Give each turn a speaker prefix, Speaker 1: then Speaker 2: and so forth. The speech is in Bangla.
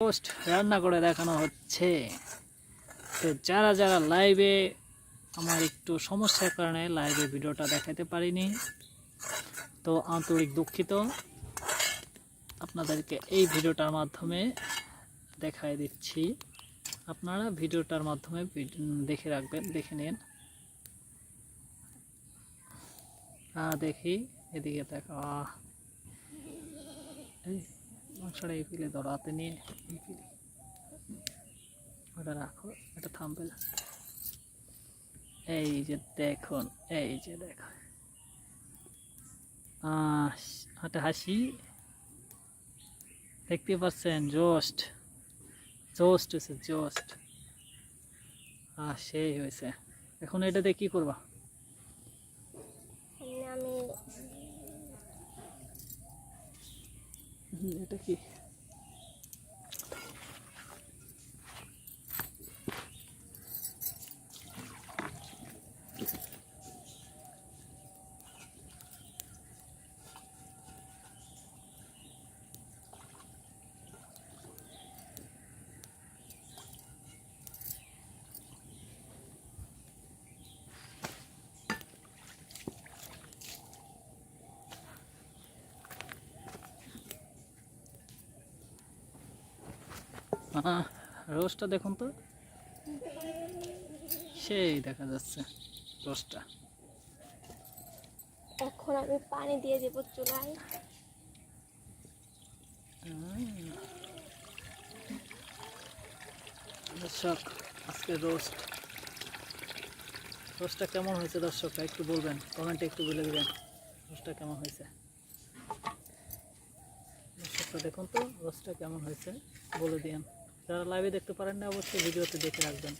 Speaker 1: পোস্ট রান্না করে দেখানো হচ্ছে। তো যারা যারা লাইভে, আমার একটু সমস্যার কারণে লাইভে ভিডিওটা দেখাতে পারিনি, তো আন্তরিক দুঃখিত। আপনাদেরকে এই ভিডিওটার মাধ্যমে দেখাই দিচ্ছি, আপনারা ভিডিওটার মাধ্যমে দেখে রাখবেন, দেখে নিন। দেখি এদিকে দেখা, এই মাংসটা এই পিলে ধরো হাতে নিয়ে, এই পিলে ওটা রাখো, এটা থামবে। এই যে দেখুন, এই যে দেখো, একটা হাসি দেখতে পাচ্ছেন, জোস্ট জোস্ট হয়েছে, জোস্ট। সেই হয়েছে। এখন এটাতে কি করবা? এটা কি? রোস্টটা দেখুন তো, সেই দেখা যাচ্ছে রোস্টটা।
Speaker 2: এখন আমি পানি দিয়ে দেব চুলায়।
Speaker 1: দর্শক, আজকে রোস্টটা কেমন হয়েছে দর্শকরা একটু বলবেন, কমেন্টে একটু বলে দেবেন রোস্টটা কেমন হয়েছে। দর্শকরা দেখুন তো রোস্টটা কেমন হয়েছে বলে দিন। যারা লাইভে দেখতে পারেন না অবশ্যই ভিডিওতে দেখে রাখবেন।